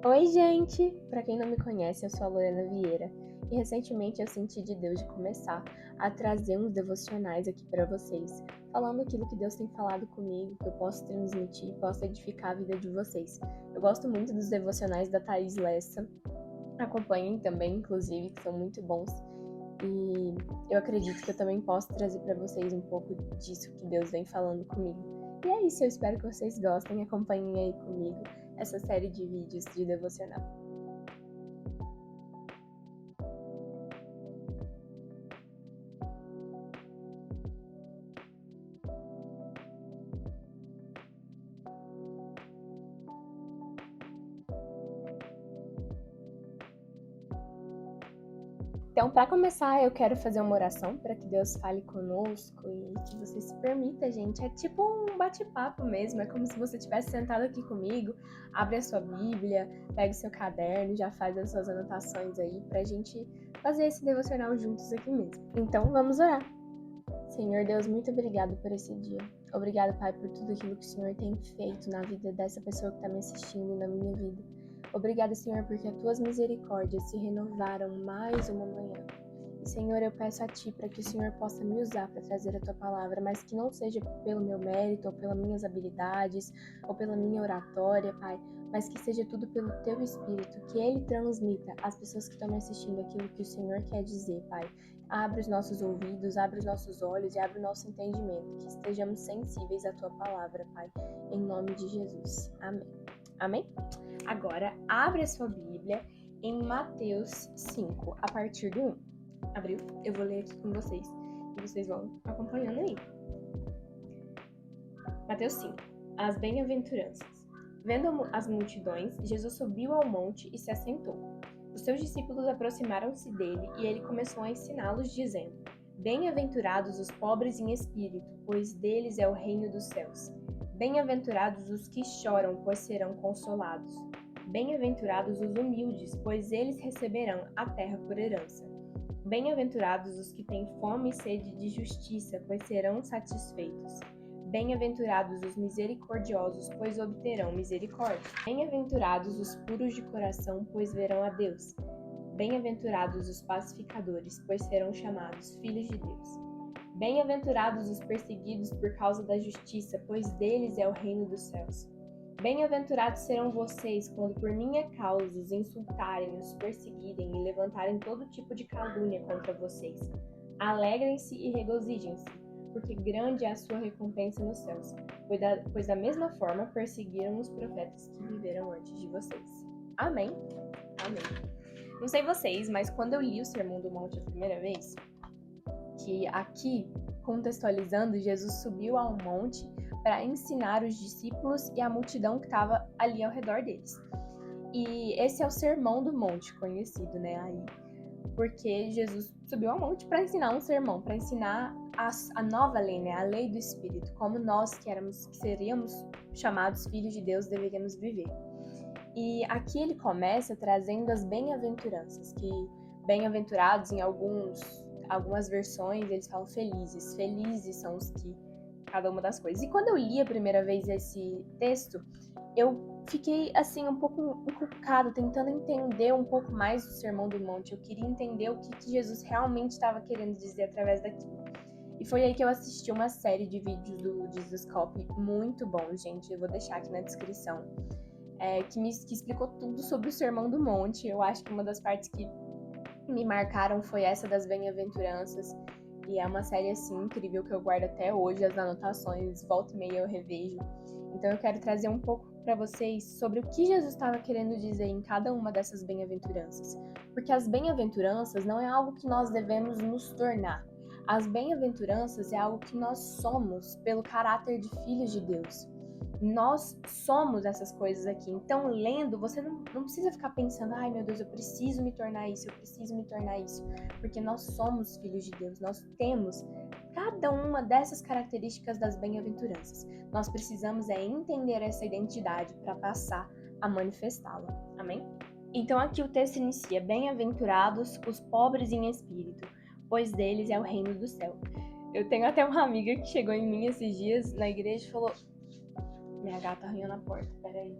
Oi, gente! Pra quem não me conhece, eu sou a Lorena Vieira e recentemente eu senti de Deus de começar a trazer uns devocionais aqui pra vocês, falando aquilo que Deus tem falado comigo, que eu posso transmitir e posso edificar a vida de vocês. Eu gosto muito dos devocionais da Thaís Lessa, acompanhem também, inclusive, que são muito bons. E eu acredito que eu também posso trazer pra vocês um pouco disso que Deus vem falando comigo. E é isso, eu espero que vocês gostem, acompanhem aí comigo essa série de vídeos de devocional. Então, para começar, eu quero fazer uma oração para que Deus fale conosco e que você se permita, gente. É tipo um bate-papo mesmo, é como se você estivesse sentado aqui comigo, abre a sua Bíblia, pega o seu caderno, já faz as suas anotações aí pra gente fazer esse devocional juntos aqui mesmo. Então, vamos orar. Senhor Deus, muito obrigado por esse dia. Obrigado, Pai, por tudo aquilo que o Senhor tem feito na vida dessa pessoa que está me assistindo e na minha vida. Obrigado, Senhor, porque as tuas misericórdias se renovaram mais uma manhã. E, Senhor, eu peço a Ti para que o Senhor possa me usar para trazer a Tua palavra, mas que não seja pelo meu mérito, ou pelas minhas habilidades, ou pela minha oratória, Pai, mas que seja tudo pelo Teu Espírito, que Ele transmita às pessoas que estão me assistindo aquilo que o Senhor quer dizer, Pai. Abre os nossos ouvidos, abre os nossos olhos e abre o nosso entendimento, que estejamos sensíveis à Tua palavra, Pai, em nome de Jesus. Amém. Amém? Agora, abre a sua Bíblia em Mateus 5, a partir do 1. Abriu? Eu vou ler aqui com vocês e vocês vão acompanhando aí. Mateus 5, as bem-aventuranças. Vendo as multidões, Jesus subiu ao monte e se assentou. Os seus discípulos aproximaram-se dele e ele começou a ensiná-los, dizendo: Bem-aventurados os pobres em espírito, pois deles é o reino dos céus. Bem-aventurados os que choram, pois serão consolados. Bem-aventurados os humildes, pois eles receberão a terra por herança. Bem-aventurados os que têm fome e sede de justiça, pois serão satisfeitos. Bem-aventurados os misericordiosos, pois obterão misericórdia. Bem-aventurados os puros de coração, pois verão a Deus. Bem-aventurados os pacificadores, pois serão chamados filhos de Deus. Bem-aventurados os perseguidos por causa da justiça, pois deles é o reino dos céus. Bem-aventurados serão vocês quando por minha causa os insultarem, os perseguirem e levantarem todo tipo de calúnia contra vocês. Alegrem-se e regozijem-se, porque grande é a sua recompensa nos céus, pois da mesma forma perseguiram os profetas que viveram antes de vocês. Amém? Amém. Não sei vocês, mas quando eu li o Sermão do Monte a primeira vez, que aqui, contextualizando, Jesus subiu a um monte para ensinar os discípulos e a multidão que estava ali ao redor deles. E esse é o Sermão do Monte, conhecido, né, aí. Porque Jesus subiu ao monte para ensinar um sermão, para ensinar a nova lei, né, a lei do Espírito, como nós que seríamos chamados filhos de Deus deveríamos viver. E aqui ele começa trazendo as bem-aventuranças, que bem-aventurados em algumas versões eles falam felizes. Felizes são os que cada uma das coisas. E quando eu li a primeira vez esse texto, eu fiquei assim um pouco encucada, tentando entender um pouco mais do Sermão do Monte. Eu queria entender o que Jesus realmente estava querendo dizer através daquilo. E foi aí que eu assisti uma série de vídeos do Jesus Cop, muito bom, gente. Eu vou deixar aqui na descrição. Que explicou tudo sobre o Sermão do Monte. Eu acho que uma das partes que me marcaram foi essa das bem-aventuranças. E é uma série assim incrível que eu guardo até hoje, as anotações, volta e meia eu revejo. Então eu quero trazer um pouco para vocês sobre o que Jesus estava querendo dizer em cada uma dessas bem-aventuranças. Porque as bem-aventuranças não é algo que nós devemos nos tornar. As bem-aventuranças é algo que nós somos pelo caráter de filhos de Deus. Nós somos essas coisas aqui. Então, lendo, você não precisa ficar pensando, ai meu Deus, eu preciso me tornar isso, eu preciso me tornar isso. Porque nós somos filhos de Deus, nós temos cada uma dessas características das bem-aventuranças. Nós precisamos entender essa identidade para passar a manifestá-la. Amém? Então, aqui o texto inicia, bem-aventurados os pobres em espírito, pois deles é o reino do céu. Eu tenho até uma amiga que chegou em mim esses dias na igreja e falou... Minha gata arranhou na porta, peraí.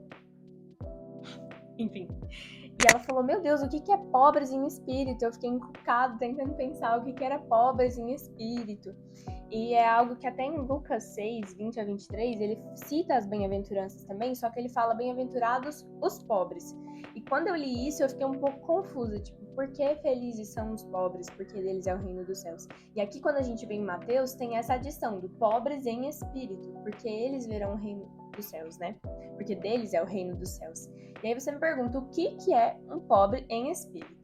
enfim. E ela falou, meu Deus, o que é pobres em espírito? Eu fiquei encucado tentando pensar o que era pobres em espírito. E é algo que até em Lucas 6, 20 a 23, ele cita as bem-aventuranças também, só que ele fala bem-aventurados os pobres. E quando eu li isso, eu fiquei um pouco confusa, tipo, por que felizes são os pobres? Porque deles é o reino dos céus. E aqui quando a gente vê em Mateus, tem essa adição do pobres em espírito, porque eles verão o reino dos céus, né? Porque deles é o reino dos céus. E aí você me pergunta, o que é um pobre em espírito?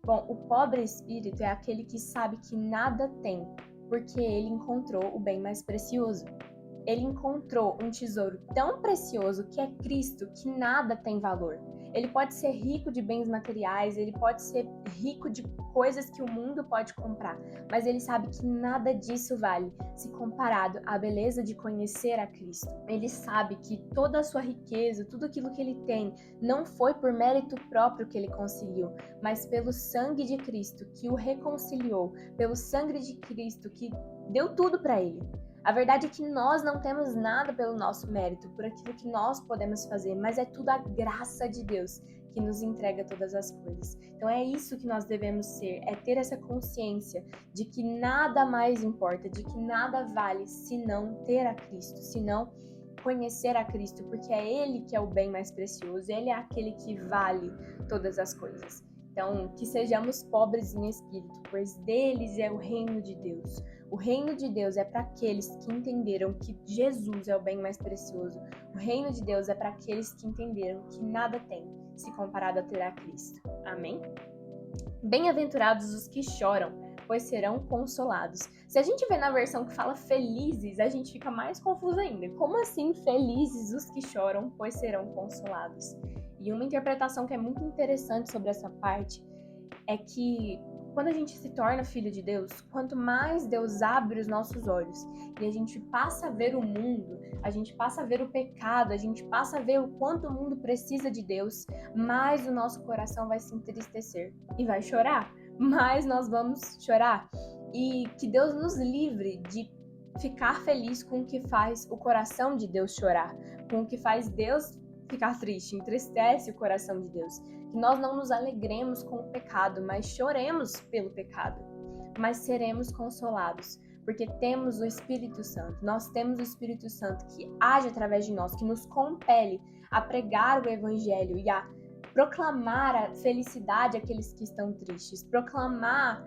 Bom, o pobre espírito é aquele que sabe que nada tem, porque ele encontrou o bem mais precioso. Ele encontrou um tesouro tão precioso que é Cristo, que nada tem valor. Ele pode ser rico de bens materiais, ele pode ser rico de coisas que o mundo pode comprar, mas ele sabe que nada disso vale se comparado à beleza de conhecer a Cristo. Ele sabe que toda a sua riqueza, tudo aquilo que ele tem, não foi por mérito próprio que ele conseguiu, mas pelo sangue de Cristo que o reconciliou, pelo sangue de Cristo que deu tudo para ele. A verdade é que nós não temos nada pelo nosso mérito, por aquilo que nós podemos fazer, mas é tudo a graça de Deus que nos entrega todas as coisas. Então é isso que nós devemos ser, é ter essa consciência de que nada mais importa, de que nada vale se não ter a Cristo, se não conhecer a Cristo, porque é Ele que é o bem mais precioso, Ele é aquele que vale todas as coisas. Então, que sejamos pobres em espírito, pois deles é o reino de Deus. O reino de Deus é para aqueles que entenderam que Jesus é o bem mais precioso. O reino de Deus é para aqueles que entenderam que nada tem se comparado a ter a Cristo. Amém? Bem-aventurados os que choram, pois serão consolados. Se a gente vê na versão que fala felizes, a gente fica mais confuso ainda. Como assim felizes os que choram, pois serão consolados? E uma interpretação que é muito interessante sobre essa parte é que quando a gente se torna filho de Deus, quanto mais Deus abre os nossos olhos e a gente passa a ver o mundo, a gente passa a ver o pecado, a gente passa a ver o quanto o mundo precisa de Deus, mais o nosso coração vai se entristecer e vai chorar, mais nós vamos chorar. E que Deus nos livre de ficar feliz com o que faz o coração de Deus chorar, com o que faz Deus ficar triste, entristece o coração de Deus. Que nós não nos alegremos com o pecado, mas choremos pelo pecado. Mas seremos consolados, porque temos o Espírito Santo. Nós temos o Espírito Santo que age através de nós, que nos compele a pregar o Evangelho e a proclamar a felicidade àqueles que estão tristes, proclamar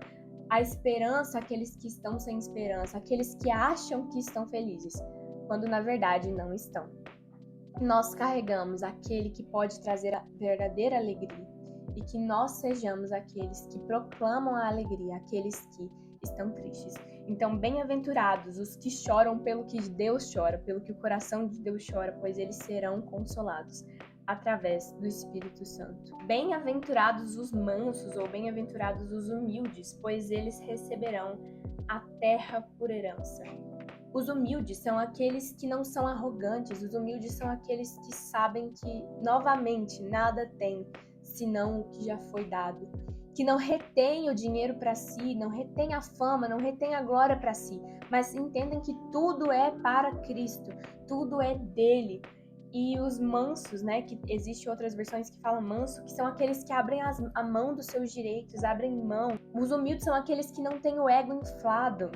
a esperança àqueles que estão sem esperança, àqueles que acham que estão felizes, quando na verdade não estão. Nós carregamos aquele que pode trazer a verdadeira alegria e que nós sejamos aqueles que proclamam a alegria, aqueles que estão tristes. Então, bem-aventurados os que choram pelo que Deus chora, pelo que o coração de Deus chora, pois eles serão consolados através do Espírito Santo. Bem-aventurados os mansos ou bem-aventurados os humildes, pois eles receberão a terra por herança. Os humildes são aqueles que não são arrogantes, os humildes são aqueles que sabem que, novamente, nada tem senão o que já foi dado. Que não retém o dinheiro para si, não retém a fama, não retém a glória para si, mas entendem que tudo é para Cristo, tudo é dele. E os mansos, né, que existem outras versões que falam manso, que são aqueles que abrem a mão dos seus direitos, abrem mão. Os humildes são aqueles que não têm o ego inflado.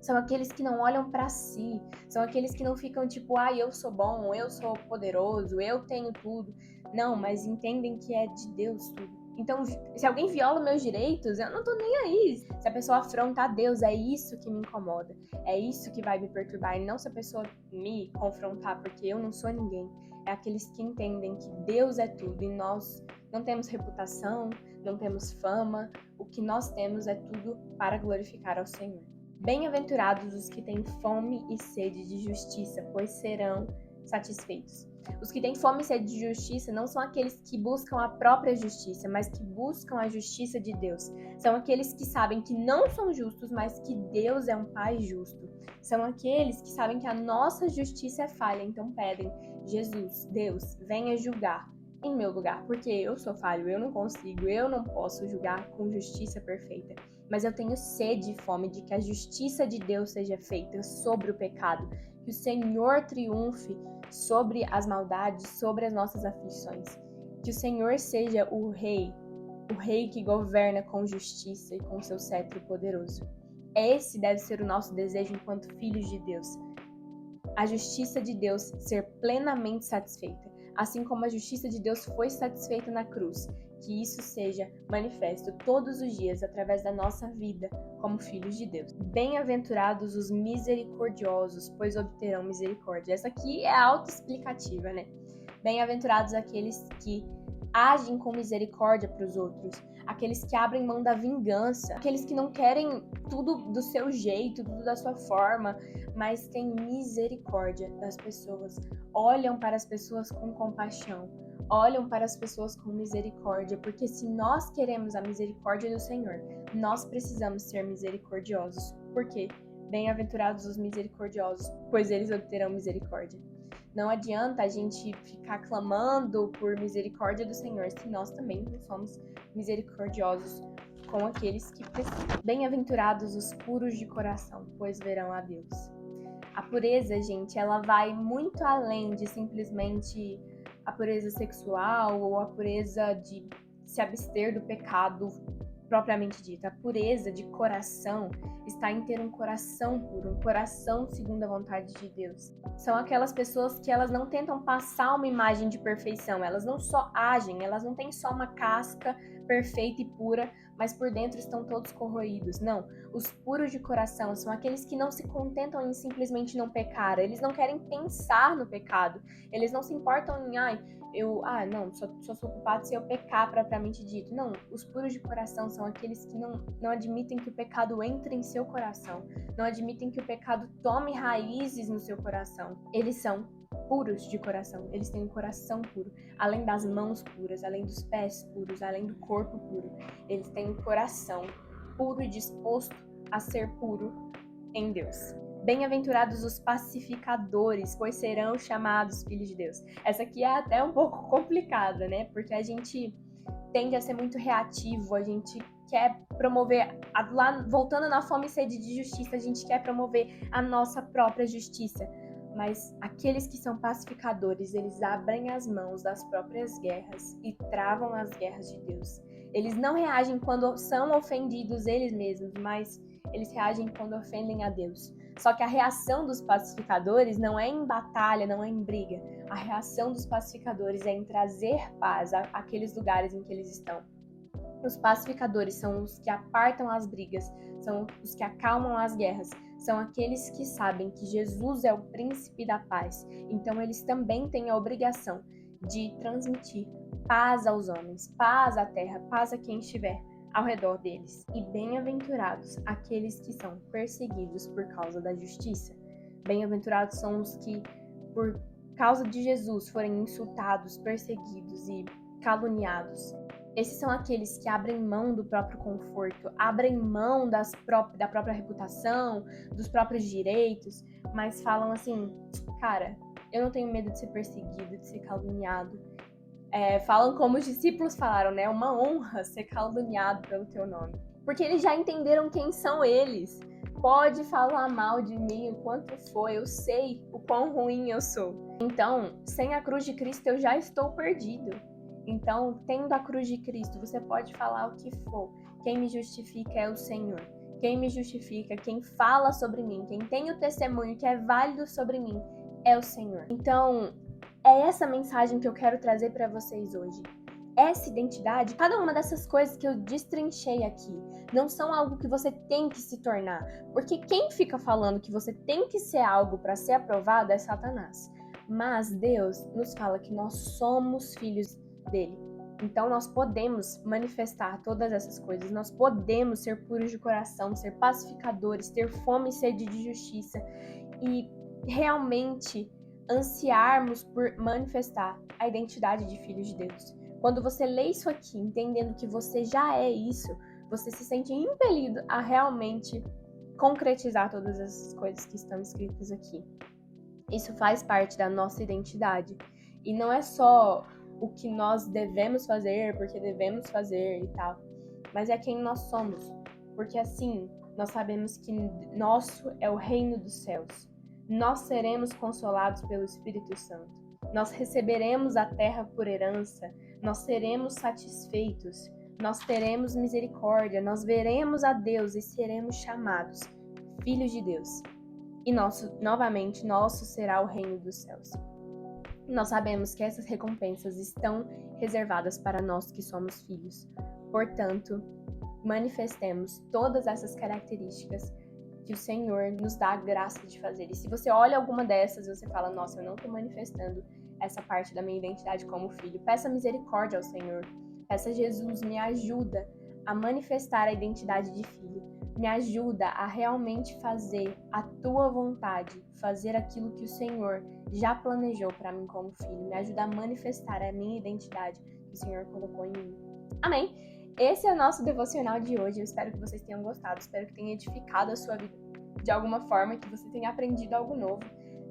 São aqueles que não olham pra si, são aqueles que não ficam tipo, eu sou bom, eu sou poderoso, eu tenho tudo. Não, mas entendem que é de Deus tudo. Então, se alguém viola meus direitos, eu não tô nem aí. Se a pessoa afronta a Deus, é isso que me incomoda, é isso que vai me perturbar, e não se a pessoa me confrontar, porque eu não sou ninguém. É aqueles que entendem que Deus é tudo e nós não temos reputação, não temos fama, o que nós temos é tudo para glorificar ao Senhor. Bem-aventurados os que têm fome e sede de justiça, pois serão satisfeitos. Os que têm fome e sede de justiça não são aqueles que buscam a própria justiça, mas que buscam a justiça de Deus. São aqueles que sabem que não são justos, mas que Deus é um Pai justo. São aqueles que sabem que a nossa justiça é falha, então pedem, Jesus, Deus, venha julgar em meu lugar, porque eu sou falho, eu não consigo, eu não posso julgar com justiça perfeita. Mas eu tenho sede e fome de que a justiça de Deus seja feita sobre o pecado, que o Senhor triunfe sobre as maldades, sobre as nossas aflições. Que o Senhor seja o rei que governa com justiça e com seu cetro poderoso. Esse deve ser o nosso desejo enquanto filhos de Deus. A justiça de Deus ser plenamente satisfeita, assim como a justiça de Deus foi satisfeita na cruz. Que isso seja manifesto todos os dias através da nossa vida como filhos de Deus. Bem-aventurados os misericordiosos, pois obterão misericórdia. Essa aqui é autoexplicativa, né? Bem-aventurados aqueles que agem com misericórdia para os outros, aqueles que abrem mão da vingança, aqueles que não querem tudo do seu jeito, tudo da sua forma, mas têm misericórdia das pessoas, olham para as pessoas com compaixão, olham para as pessoas com misericórdia, porque se nós queremos a misericórdia do Senhor, nós precisamos ser misericordiosos. Por quê? Bem-aventurados os misericordiosos, pois eles obterão misericórdia. Não adianta a gente ficar clamando por misericórdia do Senhor se nós também não somos misericordiosos com aqueles que precisam. Bem-aventurados os puros de coração, pois verão a Deus. A pureza, gente, ela vai muito além de simplesmente a pureza sexual ou a pureza de se abster do pecado propriamente dita. A pureza de coração está em ter um coração puro, um coração segundo a vontade de Deus. São aquelas pessoas que elas não tentam passar uma imagem de perfeição, elas não só agem, elas não têm só uma casca perfeita e pura, mas por dentro estão todos corroídos. Não, os puros de coração são aqueles que não se contentam em simplesmente não pecar, eles não querem pensar no pecado, eles não se importam em, só sou culpado se eu pecar propriamente dito. Não, os puros de coração são aqueles que não admitem que o pecado entre em seu coração, não admitem que o pecado tome raízes no seu coração. Eles são puros de coração, eles têm um coração puro, além das mãos puras, além dos pés puros, além do corpo puro, eles têm um coração puro e disposto a ser puro em Deus. Bem-aventurados os pacificadores, pois serão chamados filhos de Deus. Essa aqui é até um pouco complicada, né? Porque a gente tende a ser muito reativo, a gente quer promover, lá voltando na fome e sede de justiça, a gente quer promover a nossa própria justiça. Mas aqueles que são pacificadores, eles abrem as mãos das próprias guerras e travam as guerras de Deus. Eles não reagem quando são ofendidos eles mesmos, mas eles reagem quando ofendem a Deus. Só que a reação dos pacificadores não é em batalha, não é em briga. A reação dos pacificadores é em trazer paz àqueles lugares em que eles estão. Os pacificadores são os que apartam as brigas, são os que acalmam as guerras, são aqueles que sabem que Jesus é o príncipe da paz. Então eles também têm a obrigação de transmitir paz aos homens, paz à terra, paz a quem estiver ao redor deles. E bem-aventurados aqueles que são perseguidos por causa da justiça. Bem-aventurados são os que, por causa de Jesus, forem insultados, perseguidos e caluniados. Esses são aqueles que abrem mão do próprio conforto, abrem mão da própria reputação, dos próprios direitos, mas falam assim, cara, eu não tenho medo de ser perseguido, de ser caluniado. Falam como os discípulos falaram, né? Uma honra ser caluniado pelo teu nome. Porque eles já entenderam quem são eles. Pode falar mal de mim o quanto for, eu sei o quão ruim eu sou. Então, sem a cruz de Cristo eu já estou perdido. Então, tendo a cruz de Cristo, você pode falar o que for. Quem me justifica é o Senhor. Quem me justifica, quem fala sobre mim, quem tem o testemunho que é válido sobre mim, é o Senhor. Então, é essa mensagem que eu quero trazer para vocês hoje. Essa identidade, cada uma dessas coisas que eu destrinchei aqui, não são algo que você tem que se tornar. Porque quem fica falando que você tem que ser algo para ser aprovado é Satanás. Mas Deus nos fala que nós somos filhos dele. Então nós podemos manifestar todas essas coisas, nós podemos ser puros de coração, ser pacificadores, ter fome e sede de justiça e realmente ansiarmos por manifestar a identidade de filhos de Deus. Quando você lê isso aqui, entendendo que você já é isso, você se sente impelido a realmente concretizar todas essas coisas que estão escritas aqui. Isso faz parte da nossa identidade. E não é só o que nós devemos fazer, porque devemos fazer e tal, mas é quem nós somos, porque assim nós sabemos que nosso é o reino dos céus, nós seremos consolados pelo Espírito Santo, nós receberemos a terra por herança, nós seremos satisfeitos, nós teremos misericórdia, nós veremos a Deus e seremos chamados filhos de Deus. E novamente, nosso será o reino dos céus. Nós sabemos que essas recompensas estão reservadas para nós que somos filhos. Portanto, manifestemos todas essas características que o Senhor nos dá a graça de fazer. E se você olha alguma dessas e você fala, nossa, eu não estou manifestando essa parte da minha identidade como filho, peça misericórdia ao Senhor. Peça, Jesus, me ajuda a manifestar a identidade de filho. Me ajuda a realmente fazer a tua vontade, fazer aquilo que o Senhor já planejou para mim como filho. Me ajuda a manifestar a minha identidade que o Senhor colocou em mim. Amém? Esse é o nosso devocional de hoje. Eu espero que vocês tenham gostado, espero que tenha edificado a sua vida de alguma forma, que você tenha aprendido algo novo.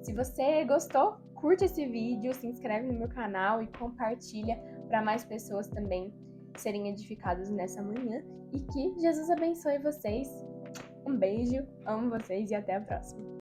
Se você gostou, curte esse vídeo, se inscreve no meu canal e compartilha para mais pessoas também serem edificadas nessa manhã. E que Jesus abençoe vocês. Um beijo, amo vocês e até a próxima.